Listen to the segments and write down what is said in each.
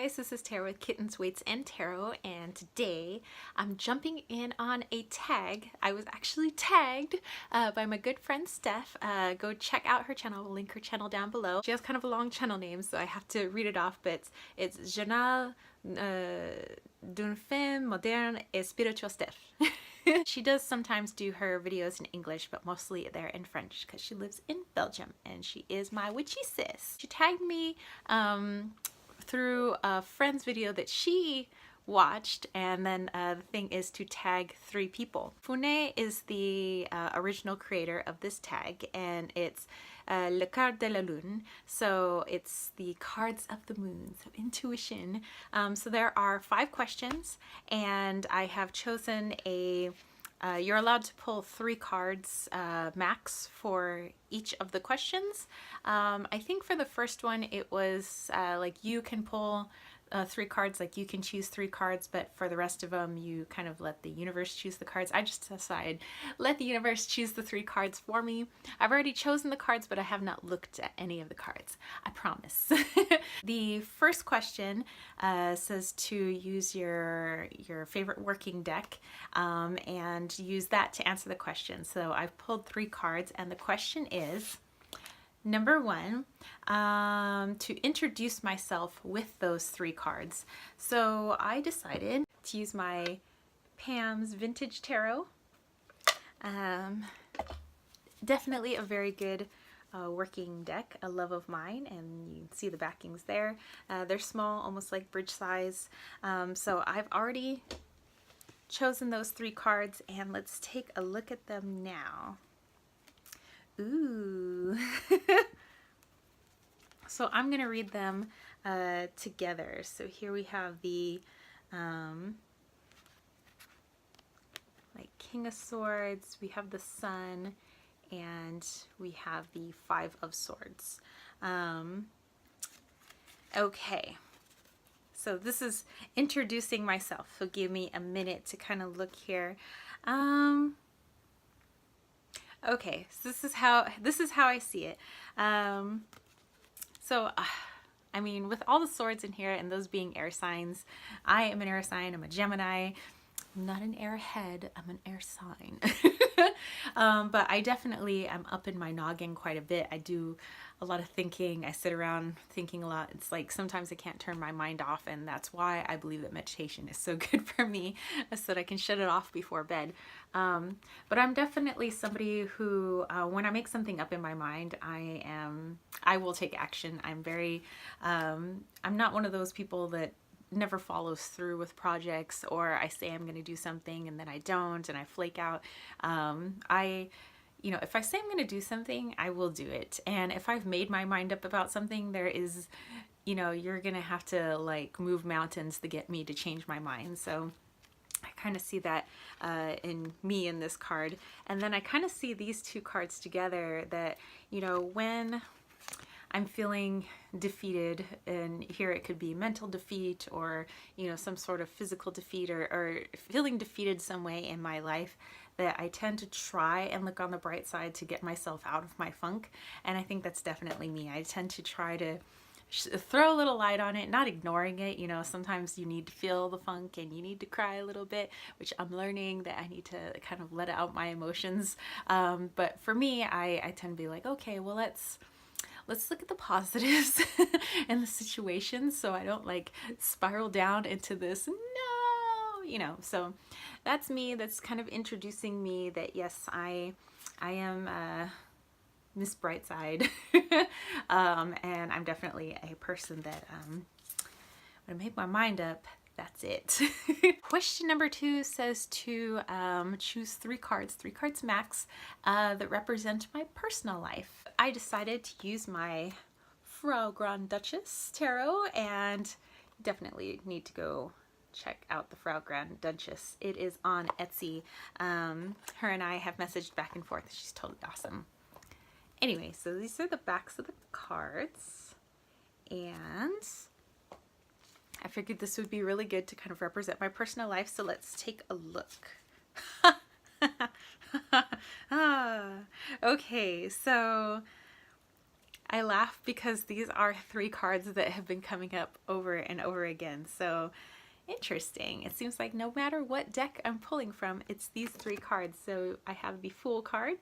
guys, this is Tarot with Kittens, Weights, and Tarot, and today I'm jumping in on a tag. I was actually tagged by my good friend Steph. Go check out her channel. I'll link her channel down below. She has kind of a long channel name, so I have to read it off, but it's Journal d'une femme moderne et spirituelle Steph. She does sometimes do her videos in English, but mostly they're in French because she lives in Belgium and she is my witchy sis. She tagged me through a friend's video that she watched, and then the thing is to tag 3 people. Founé is the original creator of this tag, and it's le card de la Lune, so it's the cards of the moon, so intuition. So there are 5 questions, and I have chosen a you're allowed to pull 3 cards max for each of the questions. I think for the first one it was like you can pull 3 cards, like you can choose 3 cards, but for the rest of them you kind of let the universe choose the cards. I just decided let the universe choose the 3 cards for me. I've already chosen the cards, but I have not looked at any of the cards, I promise. The first question says to use your favorite working deck and use that to answer the question. So I've pulled 3 cards, and the question is, number 1, to introduce myself with those 3 cards. So I decided to use my Pam's Vintage Tarot. Definitely a very good working deck, a love of mine, and you can see the backings there. They're small, almost like bridge size. So I've already chosen those 3 cards, and let's take a look at them now. Ooh. So I'm going to read them together. So here we have the like King of Swords, we have the Sun, and we have the 5 of Swords. Okay. So this is introducing myself. So give me a minute to kind of look here. Okay, so this is how I see it. I mean, with all the swords in here and those being air signs, I am an air sign. I'm a Gemini. I'm not an airhead. I'm an air sign. But I definitely am up in my noggin quite a bit. I do a lot of thinking. I sit around thinking a lot. It's like sometimes I can't turn my mind off, and that's why I believe that meditation is so good for me, so that I can shut it off before bed. But I'm definitely somebody who, when I make something up in my mind, I will take action. I'm very, I'm not one of those people that never follows through with projects, or I say I'm going to do something and then I don't, and I flake out. You know, if I say I'm going to do something, I will do it. And if I've made my mind up about something, there is, you know, you're going to have to like move mountains to get me to change my mind. So I kind of see that in me in this card. And then I kind of see these 2 cards together that, you know, when I'm feeling defeated, and here it could be mental defeat, or, you know, some sort of physical defeat, or feeling defeated some way in my life, that I tend to try and look on the bright side to get myself out of my funk. And I think that's definitely me. I tend to try to throw a little light on it, not ignoring it. You know, sometimes you need to feel the funk and you need to cry a little bit, which I'm learning that I need to kind of let out my emotions. But for me, I tend to be like, okay, well, let's look at the positives in the situation, so I don't like spiral down into this, no, you know. So that's me. That's kind of introducing me that yes, I am Miss Brightside. And I'm definitely a person that when I make my mind up, that's it. Question number 2 says to choose 3 cards max, that represent my personal life. I decided to use my Frau Grand Duchess Tarot, and definitely need to go check out the Frau Grand Duchess. It is on Etsy. Her and I have messaged back and forth. She's totally awesome. Anyway, so these are the backs of the cards, and I figured this would be really good to kind of represent my personal life, so let's take a look. Okay, so I laugh because these are 3 cards that have been coming up over and over again. So interesting. It seems like no matter what deck I'm pulling from, it's these 3 cards. So I have the Fool card,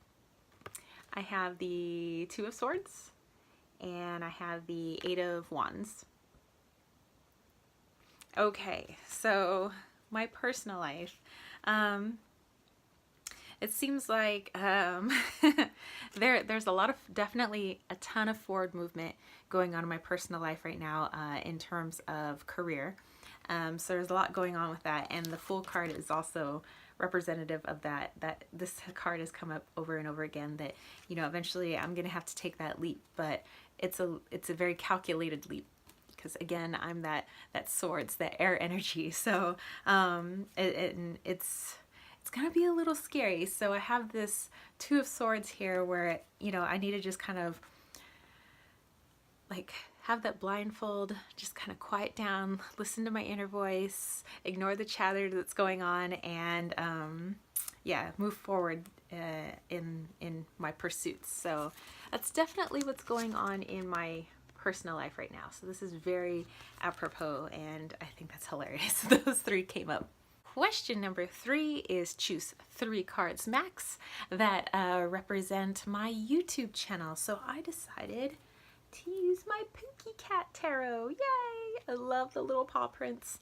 I have the Two of Swords, and I have the Eight of Wands. Okay, so my personal life. It seems like there's a lot of, definitely a ton of forward movement going on in my personal life right now in terms of career. So there's a lot going on with that, and the Fool card is also representative of that. That this card has come up over and over again, that, you know, eventually I'm gonna have to take that leap, but it's a very calculated leap, because again, I'm that swords, that air energy. So it's gonna be a little scary. So I have this Two of Swords here where, you know, I need to just kind of like have that blindfold, just kind of quiet down, listen to my inner voice, ignore the chatter that's going on, and yeah, move forward in my pursuits. So that's definitely what's going on in my personal life right now. So this is very apropos, and I think that's hilarious. Those 3 came up. Question number 3 is choose 3 cards max that represent my YouTube channel. So I decided to use my Pookie Cat Tarot. Yay! I love the little paw prints.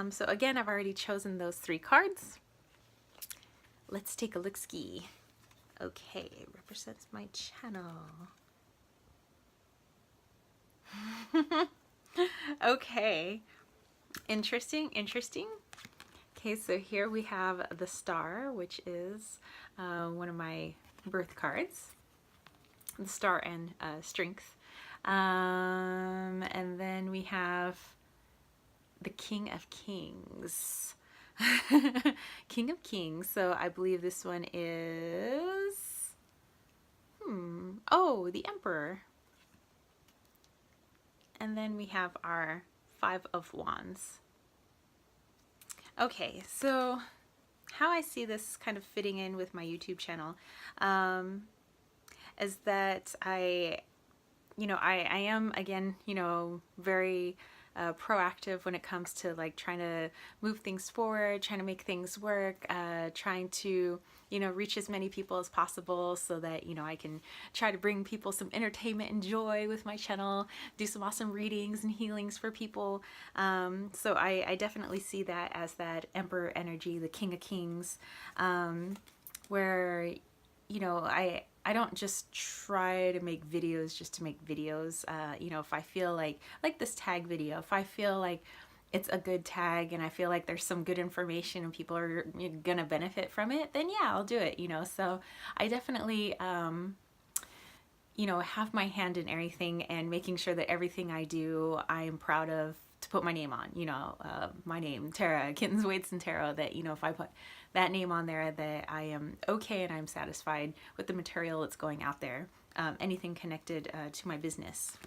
So again, I've already chosen those 3 cards. Let's take a look-ski. Okay, it represents my channel. Okay, interesting. Okay, so here we have the Star, which is one of my birth cards. The Star and Strength. And then we have the King of Kings. King of Kings. So I believe this one is... Oh, the Emperor. And then we have our Five of Wands. Okay, so how I see this kind of fitting in with my YouTube channel is that I am, again, you know, very proactive when it comes to like trying to move things forward, trying to make things work, trying to, you know, reach as many people as possible so that, you know, I can try to bring people some entertainment and joy with my channel, do some awesome readings and healings for people. So I definitely see that as that Emperor energy, the King of Kings, where, you know, I don't just try to make videos just to make videos. You know, if I feel like this tag video, if I feel like it's a good tag and I feel like there's some good information and people are gonna benefit from it, then yeah, I'll do it, you know. So I definitely, you know, have my hand in everything and making sure that everything I do, I am proud of to put my name on, you know, my name, Tara, Kittens, Weights, and Tarot, that, you know, if I put that name on there, that I am okay and I'm satisfied with the material that's going out there, anything connected to my business.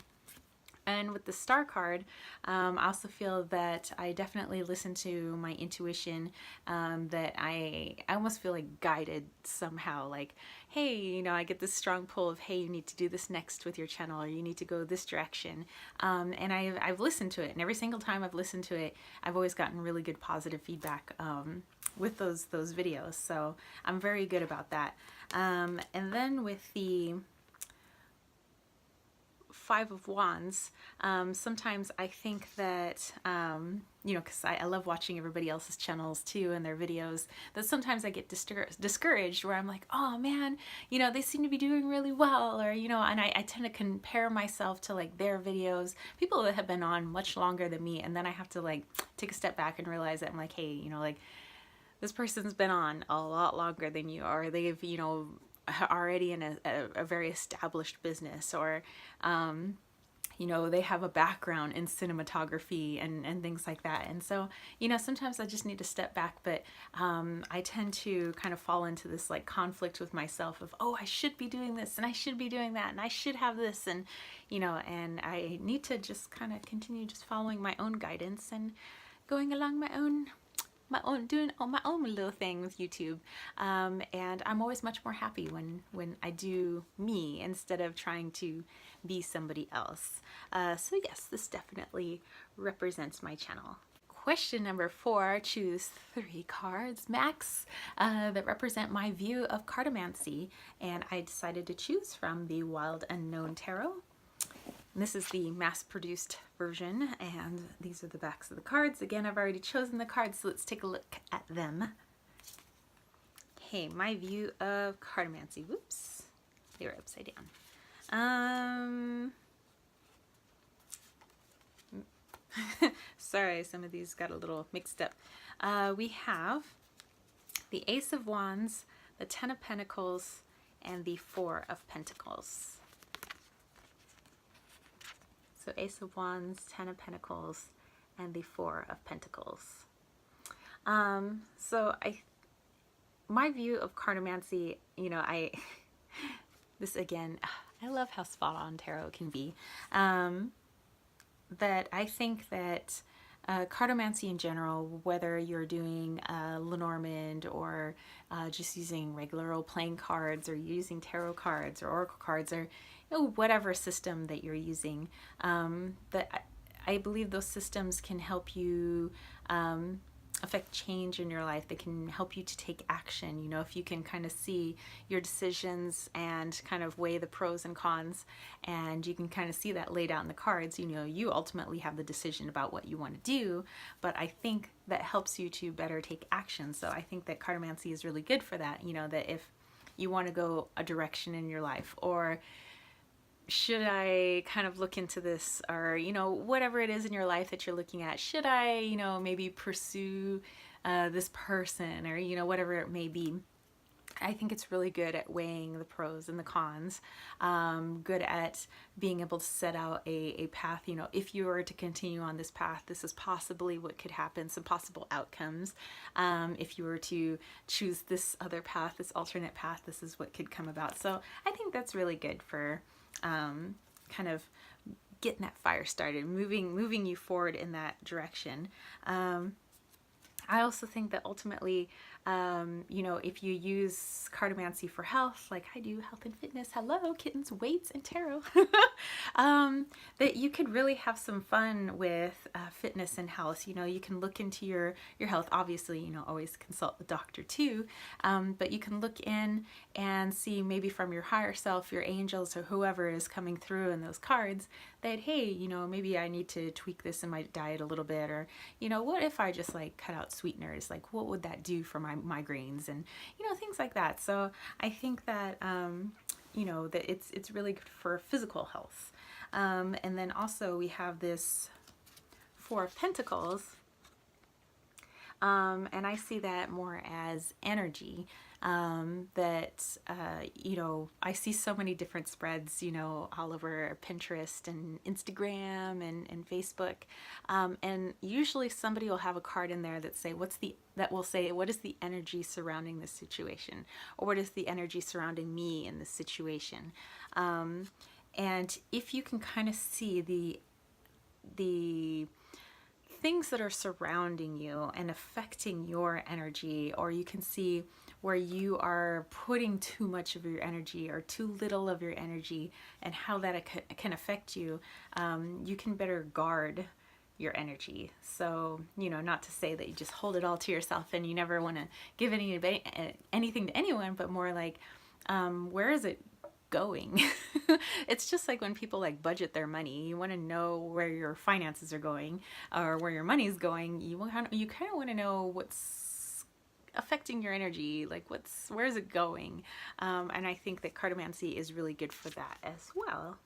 And with the Star card, I also feel that I definitely listen to my intuition, that I almost feel like guided somehow, like, hey, you know, I get this strong pull of, hey, you need to do this next with your channel, or you need to go this direction. And I've listened to it, and every single time I've listened to it, I've always gotten really good positive feedback with those videos. So I'm very good about that. And then with the Five of Wands, sometimes I think that, you know, because I love watching everybody else's channels too and their videos, that sometimes I get discouraged where I'm like, oh man, you know, they seem to be doing really well, or, you know, and I tend to compare myself to like their videos, people that have been on much longer than me, and then I have to like take a step back and realize that I'm like, hey, you know, like this person's been on a lot longer than you, or they've, you know, already in a very established business, or you know, they have a background in cinematography and things like that. And so, you know, sometimes I just need to step back, but I tend to kind of fall into this like conflict with myself of, oh, I should be doing this and I should be doing that and I should have this, and, you know, and I need to just kind of continue just following my own guidance and going along my own doing my own little thing with YouTube, and I'm always much more happy when I do me instead of trying to be somebody else. So yes, this definitely represents my channel. Question number 4, choose 3 cards max that represent my view of cartomancy, and I decided to choose from the Wild Unknown Tarot. And this is the mass-produced version, and these are the backs of the cards. Again, I've already chosen the cards, so let's take a look at them. Okay, my view of cartomancy. Whoops, they were upside down. Sorry, some of these got a little mixed up. We have the Ace of Wands, the Ten of Pentacles, and the Four of Pentacles. So Ace of Wands, Ten of Pentacles, and the Four of Pentacles. My view of cartomancy, you know, this again, I love how spot on tarot can be. That I think that cartomancy in general, whether you're doing Lenormand or just using regular old playing cards, or using tarot cards or oracle cards, or whatever system that you're using, that I believe those systems can help you affect change in your life. They can help you to take action. You know, if you can kind of see your decisions and kind of weigh the pros and cons, and you can kind of see that laid out in the cards, you know, you ultimately have the decision about what you want to do, but I think that helps you to better take action. So I think that cartomancy is really good for that, you know, that if you want to go a direction in your life, or should I kind of look into this, or, you know, whatever it is in your life that you're looking at, should I, you know, maybe pursue this person, or, you know, whatever it may be. I think it's really good at weighing the pros and the cons, good at being able to set out a path. You know, if you were to continue on this path, this is possibly what could happen, some possible outcomes. If you were to choose this other path, this alternate path, this is what could come about. So I think that's really good for kind of getting that fire started, moving you forward in that direction. I also think that ultimately, you know, if you use cartomancy for health, like I do, health and fitness, hello, kittens, weights, and tarot, that you could really have some fun with fitness and health. You know, you can look into your health. Obviously, you know, always consult the doctor too, but you can look in and see maybe from your higher self, your angels, or whoever is coming through in those cards, that, hey, you know, maybe I need to tweak this in my diet a little bit, or, you know, what if I just like cut out sweeteners? Like, what would that do for my migraines, and, you know, things like that. So I think that, you know, that it's really good for physical health. And then also we have this Four of Pentacles, and I see that more as energy. That, you know, I see so many different spreads, you know, all over Pinterest and Instagram and Facebook. And usually somebody will have a card in there that will say, what is the energy surrounding this situation? Or what is the energy surrounding me in this situation? And if you can kind of see the things that are surrounding you and affecting your energy, or you can see where you are putting too much of your energy or too little of your energy, and how that can affect you, you can better guard your energy. So, you know, not to say that you just hold it all to yourself and you never want to give anything to anyone, but more like, where is it going? It's just like when people like budget their money, you want to know where your finances are going, or where your money's going. You kind of want to know what's affecting your energy, like where is it going? And I think that cartomancy is really good for that as well.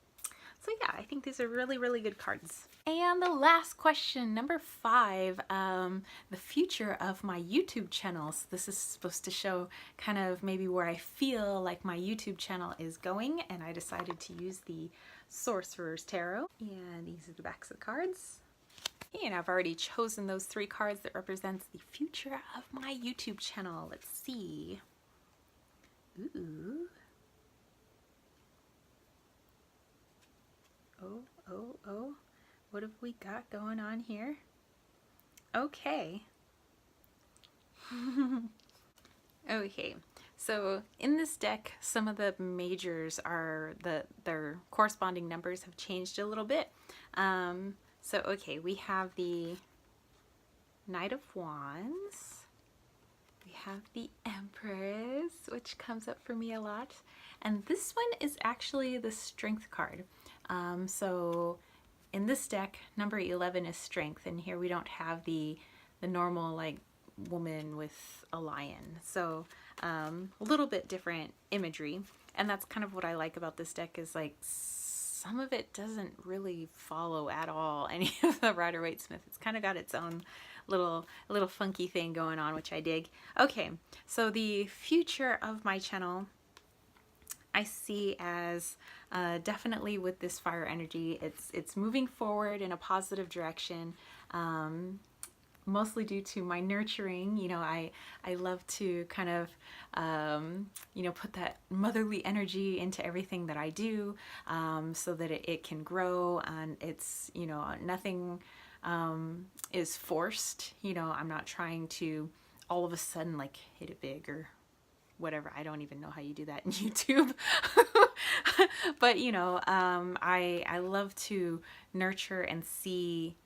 So yeah, I think these are really, really good cards. And the last question, number 5, the future of my YouTube channels. This is supposed to show kind of maybe where I feel like my YouTube channel is going, and I decided to use the Sorcerer's Tarot. And these are the backs of the cards. And I've already chosen those 3 cards that represents the future of my YouTube channel. Let's see. Ooh. Oh, what have we got going on here? Okay. Okay, so in this deck, some of the majors are their corresponding numbers have changed a little bit. So okay, we have the Knight of Wands. We have the Empress, which comes up for me a lot. And this one is actually the Strength card. So in this deck, number 11 is Strength, and here we don't have the normal like woman with a lion. So a little bit different imagery. And that's kind of what I like about this deck is like some of it doesn't really follow at all any of the Rider-Waite-Smith. It's kind of got its own little funky thing going on, which I dig. Okay, so the future of my channel I see as definitely with this fire energy, it's moving forward in a positive direction. Mostly due to my nurturing, you know, I love to kind of, you know, put that motherly energy into everything that I do, so that it can grow, and it's, you know, nothing is forced. You know, I'm not trying to all of a sudden like hit it big or whatever. I don't even know how you do that in YouTube. But you know, I love to nurture and see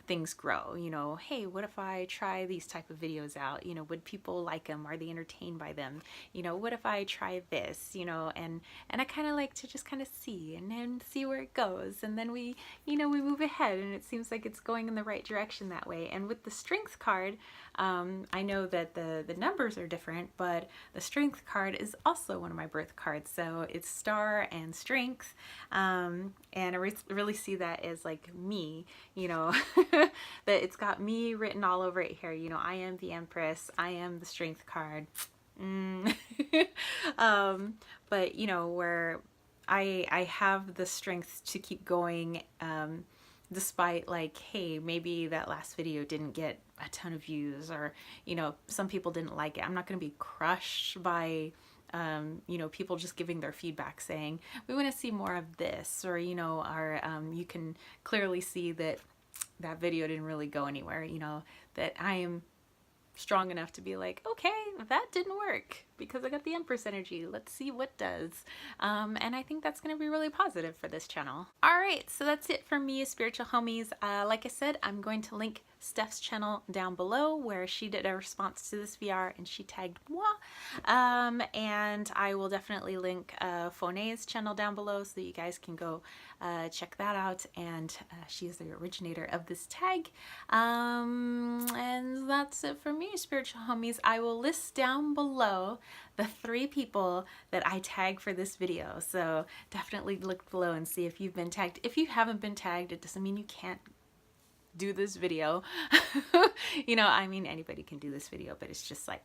things grow. You know, hey, what if I try these type of videos out? You know, would people like them? Are they entertained by them? You know, what if I try this? You know, and I kind of like to just kind of see and then see where it goes, and then we, you know, we move ahead, and it seems like it's going in the right direction that way. And with the Strength card, I know that the numbers are different, but the Strength card is also one of my birth cards, so it's Star and Strength, and I really see that as like me, you know. That it's got me written all over it here. You know, I am the Empress, I am the Strength card. But you know, where I have the strength to keep going, despite like, hey, maybe that last video didn't get a ton of views, or you know, some people didn't like it. I'm not going to be crushed by you know, people just giving their feedback saying we want to see more of this, or you know, or you can clearly see that that video didn't really go anywhere. You know, that I am strong enough to be like, okay, that didn't work because I got the Empress energy. Let's see what does. And I think that's going to be really positive for this channel. All right, so that's it for me, spiritual homies. Like I said, I'm going to link Steph's channel down below where she did a response to this VR and she tagged moi. And I will definitely link Founé's channel down below so that you guys can go check that out. And she is the originator of this tag. And that's it for me, spiritual homies. I will list down below the 3 people that I tag for this video. So definitely look below and see if you've been tagged. If you haven't been tagged, it doesn't mean you can't do this video. You know, I mean, anybody can do this video, but it's just like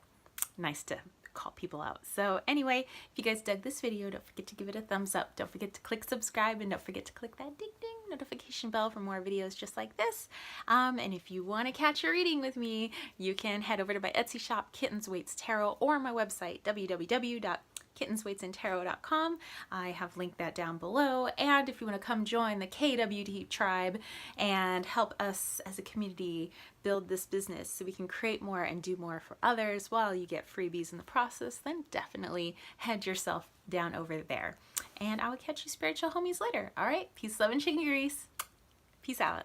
nice to call people out. So anyway, if you guys dug this video, don't forget to give it a thumbs up. Don't forget to click subscribe, and don't forget to click that ding ding notification bell for more videos just like this. And if you want to catch a reading with me, you can head over to my Etsy shop, Kittens Waits Tarot, or my website, www.kittenswaitsandtarot.com. I have linked that down below. And if you want to come join the KWT tribe and help us as a community build this business so we can create more and do more for others while you get freebies in the process, then definitely head yourself down over there. And I will catch you spiritual homies later. All right, peace, love, and chicken grease. Peace out.